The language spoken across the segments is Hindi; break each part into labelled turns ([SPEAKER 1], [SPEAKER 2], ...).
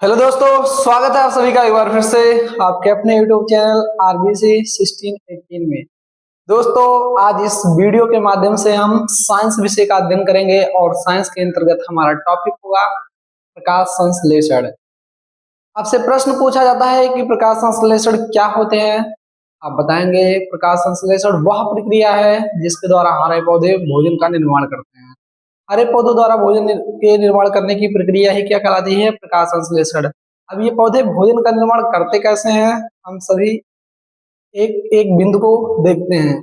[SPEAKER 1] हेलो दोस्तों, स्वागत है आप सभी का एक बार फिर से आपके अपने यूट्यूब चैनल आरबीसी 1618 में। दोस्तों, आज इस वीडियो के माध्यम से हम साइंस विषय का अध्ययन करेंगे और साइंस के अंतर्गत हमारा टॉपिक होगा प्रकाश संश्लेषण। आपसे प्रश्न पूछा जाता है कि प्रकाश संश्लेषण क्या होते हैं। आप बताएंगे प्रकाश संश्लेषण वह प्रक्रिया है जिसके द्वारा हरे पौधे भोजन का निर्माण करते हैं। हरे पौधों द्वारा भोजन के निर्माण करने की प्रक्रिया ही क्या कहलाती है? प्रकाश संश्लेषण। अब ये पौधे भोजन का निर्माण करते कैसे हैं, हम सभी एक एक बिंदु को देखते हैं।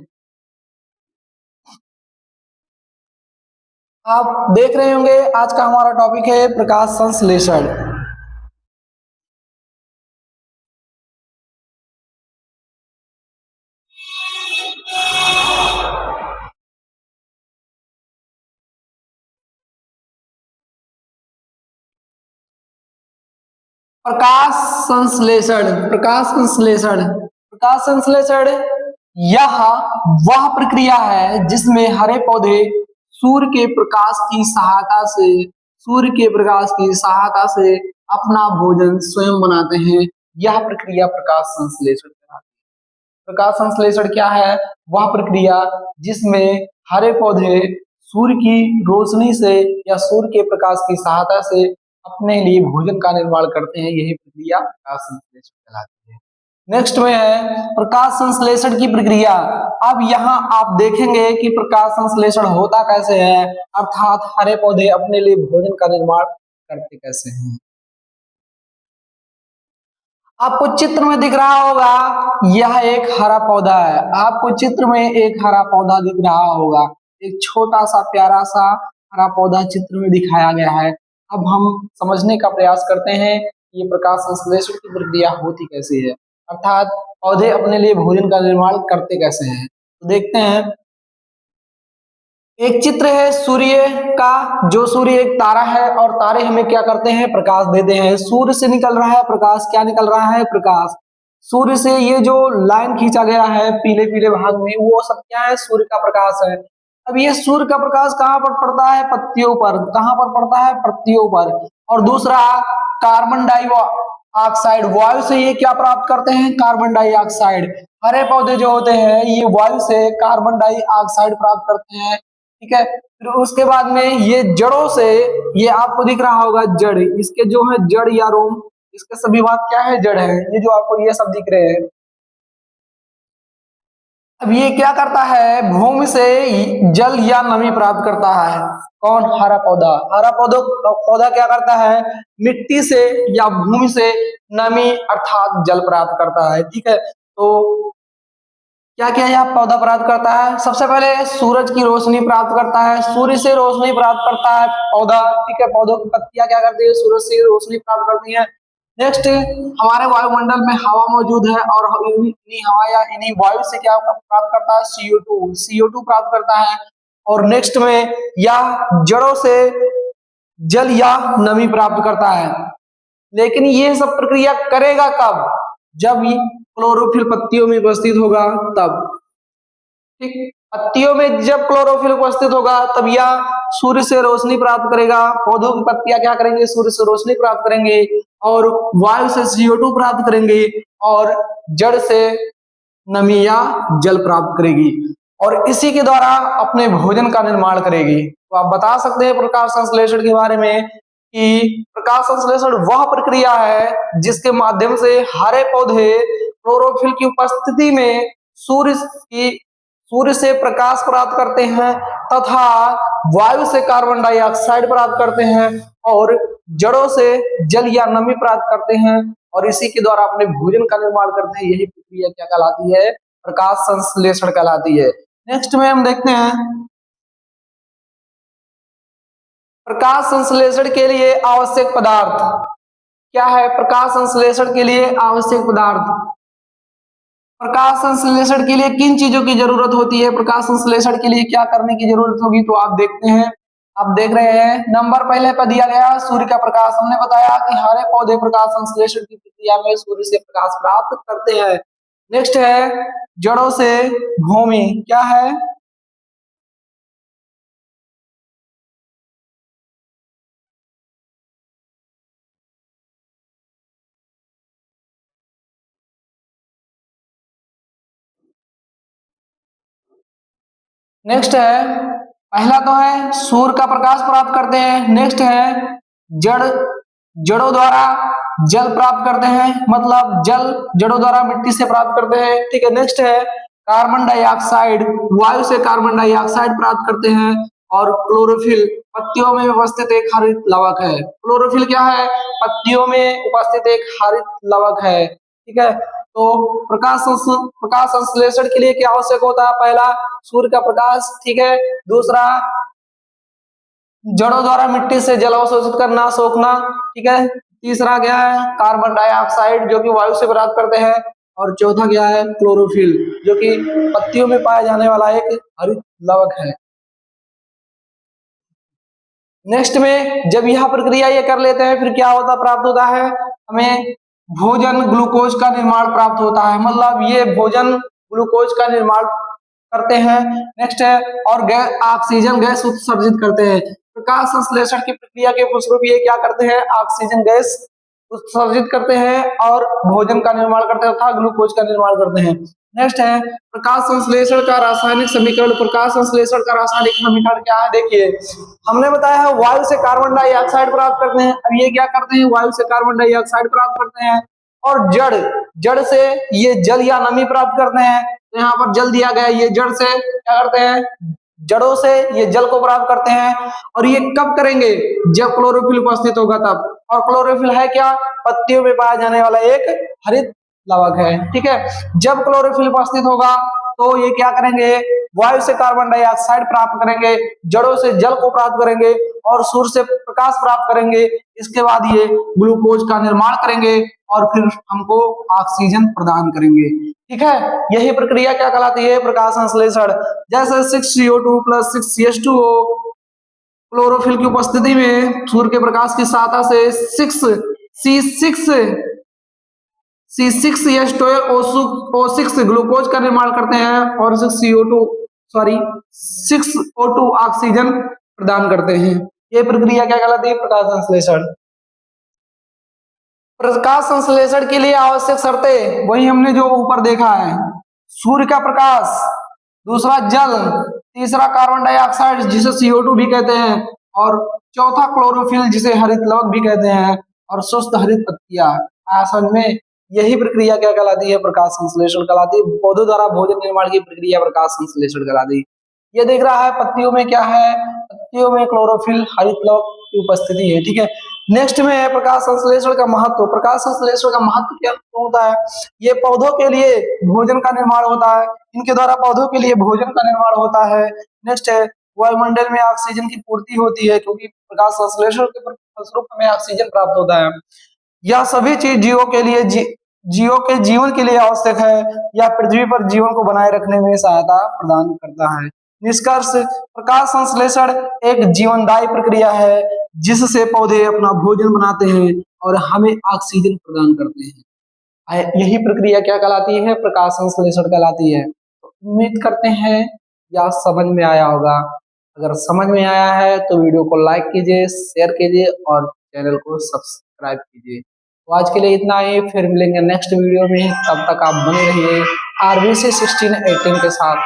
[SPEAKER 1] आप देख रहे होंगे आज का हमारा टॉपिक है प्रकाश संश्लेषण। प्रकाश संश्लेषण प्रकाश संश्लेषण प्रकाश संश्लेषण यह वह प्रक्रिया है जिसमें हरे पौधे सूर्य के प्रकाश की सहायता से सूर्य के प्रकाश की सहायता से अपना भोजन स्वयं बनाते हैं। यह प्रक्रिया प्रकाश संश्लेषण कहलाती है। प्रकाश संश्लेषण क्या है? वह प्रक्रिया जिसमें हरे पौधे सूर्य की रोशनी से या सूर्य के प्रकाश की सहायता से अपने लिए भोजन का निर्माण करते हैं। यही प्रक्रिया प्रकाश संश्लेषण कहलाती है। नेक्स्ट में है प्रकाश संश्लेषण की प्रक्रिया। अब यहाँ आप देखेंगे कि प्रकाश संश्लेषण होता कैसे है, अर्थात हरे पौधे अपने लिए भोजन का निर्माण करते कैसे हैं। आपको चित्र में दिख रहा होगा यह एक हरा पौधा है। आपको चित्र में एक हरा पौधा दिख रहा होगा। एक छोटा सा प्यारा सा हरा पौधा चित्र में दिखाया गया है। अब हम समझने का प्रयास करते हैं कि ये प्रकाश संश्लेषण की प्रक्रिया होती कैसे है, अर्थात पौधे अपने लिए भोजन का निर्माण करते कैसे हैं। तो देखते हैं, एक चित्र है सूर्य का, जो सूर्य एक तारा है और तारे हमें क्या करते हैं? प्रकाश देते हैं। सूर्य से निकल रहा है प्रकाश। क्या निकल रहा है? प्रकाश। सूर्य से ये जो लाइन खींचा गया है पीले पीले भाग में, वो सब क्या है? सूर्य का प्रकाश है। अब ये सूर्य का प्रकाश कहाँ पर पड़ता है? पत्तियों पर। कहाँ पर पड़ता है? पत्तियों पर। और दूसरा, कार्बन डाइऑक्साइड, वायु से ये क्या प्राप्त करते हैं? Carbon dioxide. हरे पौधे जो होते हैं ये वायु से कार्बन डाइऑक्साइड प्राप्त करते हैं। ठीक है। फिर उसके बाद में ये जड़ों से, ये आपको दिख रहा होगा जड़, इसके जो है जड़ या रोम, इसके सभी भाग क्या है? जड़ है। ये जो आपको ये सब दिख रहे हैं, अब ये क्या करता है? भूमि से जल या नमी प्राप्त करता है। कौन? हरा पौधा। हरा पौधा क्या करता है? मिट्टी से या भूमि से नमी अर्थात जल प्राप्त करता है। ठीक है। तो क्या क्या यह पौधा प्राप्त करता है? सबसे पहले सूरज की रोशनी प्राप्त करता है। सूर्य से रोशनी प्राप्त करता है पौधा। ठीक है। पौधों की पत्तियां क्या करती है? सूरज से रोशनी प्राप्त करती है। नेक्स्ट, हमारे वायुमंडल में हवा मौजूद है और इन्हीं हवा या इन्हीं वायु से क्या प्राप्त करता है? CO2 प्राप्त करता है। और नेक्स्ट में यह जड़ों से जल या नमी प्राप्त करता है। लेकिन ये सब प्रक्रिया करेगा कब? जब ये क्लोरोफिल पत्तियों में उपस्थित होगा तब। ठीक। पत्तियों में जब क्लोरोफिल उपस्थित होगा तब यह सूर्य से रोशनी प्राप्त करेगा। पौधों की पत्तियां क्या करेंगे? सूर्य से रोशनी प्राप्त करेंगे और वायु से CO2 प्राप्त करेंगे और जड़ से नमी या जल प्राप्त करेगी और इसी के द्वारा अपने भोजन का निर्माण करेगी। तो आप बता सकते हैं प्रकाश संश्लेषण के बारे में कि प्रकाश संश्लेषण वह प्रक्रिया है जिसके माध्यम से हरे पौधे क्लोरोफिल की उपस्थिति में सूर्य की सूर्य से प्रकाश प्राप्त करते हैं तथा वायु से कार्बन डाइऑक्साइड प्राप्त करते हैं और जड़ों से जल या नमी प्राप्त करते हैं और इसी के द्वारा अपने भोजन का निर्माण करते हैं। यही प्रक्रिया क्या कहलाती है? प्रकाश संश्लेषण कहलाती है। नेक्स्ट में हम देखते हैं, प्रकाश संश्लेषण के लिए आवश्यक पदार्थ क्या है? प्रकाश संश्लेषण के लिए आवश्यक पदार्थ, प्रकाश संश्लेषण के लिए किन चीजों की जरूरत होती है? प्रकाश संश्लेषण के लिए क्या करने की जरूरत होगी? तो आप देखते हैं, आप देख रहे हैं नंबर पहले पर दिया गया सूर्य का प्रकाश। हमने बताया कि हरे पौधे प्रकाश संश्लेषण की प्रक्रिया में सूर्य से प्रकाश प्राप्त करते हैं। नेक्स्ट है जड़ों से भूमि, क्या है? नेक्स्ट है, पहला तो है सूर्य का प्रकाश प्राप्त करते हैं। नेक्स्ट है जड़, जड़ों द्वारा जल प्राप्त करते हैं, मतलब जल जड़ों द्वारा मिट्टी से प्राप्त करते हैं। ठीक है। नेक्स्ट है कार्बन डाइऑक्साइड, वायु से कार्बन डाइऑक्साइड प्राप्त करते हैं। और क्लोरोफिल, पत्तियों में उपस्थित एक हरित लवक है। क्लोरोफिल क्या है? पत्तियों में उपस्थित एक हरित लवक है। ठीक है। तो प्रकाश संश्लेषण के लिए क्या आवश्यक होता है? पहला सूर्य का प्रकाश, ठीक है। दूसरा जड़ों द्वारा मिट्टी से जल अवशोषित करना, सोखना, ठीक है। तीसरा क्या है? कार्बन डाइऑक्साइड जो कि वायु से प्राप्त करते हैं। और चौथा क्या है? क्लोरोफिल जो कि पत्तियों में पाया जाने वाला एक हरित लवक है। नेक्स्ट में जब यह प्रक्रिया ये कर लेते हैं, फिर क्या होता प्राप्त होता है? हमें भोजन ग्लूकोज का निर्माण प्राप्त होता है, मतलब ये भोजन ग्लूकोज का निर्माण करते हैं। नेक्स्ट है और गैस, ऑक्सीजन गैस उत्सर्जित करते हैं। प्रकाश संश्लेषण की प्रक्रिया के फलस्वरूप ये क्या करते हैं? ऑक्सीजन गैस उत्सर्जित करते हैं और भोजन का निर्माण करते हैं तथा ग्लूकोज का निर्माण करते हैं। नेक्स्ट है प्रकाश संश्लेषण का रासायनिक समीकरण। प्रकाश संश्लेषण का रासायनिक समीकरण क्या है? देखिए, हमने बताया है वायु से कार्बन डाइऑक्साइड प्राप्त करते हैं। अब ये क्या करते हैं? वायु से कार्बन डाइऑक्साइड प्राप्त करते हैं। और जड़, जड़ से ये जल या नमी प्राप्त करते हैं। तो यहाँ पर जल दिया गया, ये जड़ से क्या करते हैं? जड़ों से ये जल को प्राप्त करते हैं। और ये कब करेंगे? जब क्लोरोफिल उपस्थित होगा तब। और क्लोरोफिल है क्या? पत्तियों में पाया जाने वाला एक हरित लवक है। ठीक है। जब क्लोरोफिल उपस्थित होगा तो ये क्या करेंगे? वायु से कार्बन डाइऑक्साइड प्राप्त करेंगे, जड़ों से जल को प्राप्त करेंगे और सूर्य से प्रकाश प्राप्त करेंगे। इसके बाद ये ग्लूकोज का निर्माण करेंगे और फिर हमको ऑक्सीजन प्रदान करेंगे। ठीक है। यही प्रक्रिया क्या कहलाती है? प्रकाश संश्लेषण। जैसे 6CO2 प्लस 6CH2O क्लोरोफिल की उपस्थिति में सूर्य के प्रकाश की सहायता से 6 ग्लूकोज का निर्माण करते हैं और 6O2 ऑक्सीजन प्रदान करते हैं। ये प्रक्रिया क्या कहलाती है? प्रकाश संश्लेषण। प्रकाश संश्लेषण के लिए आवश्यक शर्तें वही हमने जो ऊपर देखा है। सूर्य का प्रकाश, दूसरा जल, तीसरा कार्बन डाइऑक्साइड जिसे CO2 भी कहते हैं, और चौथा क्लोरोफिल जिसे हरित लवक भी कहते हैं, और शुष्क हरित पत्तियां। असल में यही प्रक्रिया क्या कहलाती है? प्रकाश संश्लेषण कहलाती है। पौधों द्वारा भोजन निर्माण की प्रक्रिया प्रकाश संश्लेषण कहलाती है। ये देख रहा है पत्तियों में क्या है? पत्तियों में क्लोरोफिल हरित लवक की उपस्थिति है। ठीक है। नेक्स्ट में है प्रकाश संश्लेषण का महत्व। प्रकाश संश्लेषण का महत्व क्या होता है? ये पौधों के लिए भोजन का निर्माण होता है। इनके द्वारा पौधों के लिए भोजन का निर्माण होता है। नेक्स्ट है वायुमंडल में ऑक्सीजन की पूर्ति होती है, क्योंकि प्रकाश संश्लेषण के फलस्वरूप हमें ऑक्सीजन प्राप्त होता है। यह सभी चीज जीवों के लिए जीवों के जीवन के लिए आवश्यक है। यह पृथ्वी पर जीवन को बनाए रखने में सहायता प्रदान करता है। निष्कर्ष, प्रकाश संश्लेषण एक जीवनदायी प्रक्रिया है जिससे पौधे अपना भोजन बनाते हैं और हमें ऑक्सीजन प्रदान करते हैं। यही प्रक्रिया क्या कहलाती है? प्रकाश संश्लेषण कहलाती है। उम्मीद करते हैं या समझ में आया होगा। अगर समझ में आया है तो वीडियो को लाइक कीजिए, शेयर कीजिए और चैनल को सब्सक्राइब कीजिए। तो आज के लिए इतना ही, फिर मिलेंगे नेक्स्ट वीडियो में। तब तक आप बने रहिए RBC 1618 के साथ।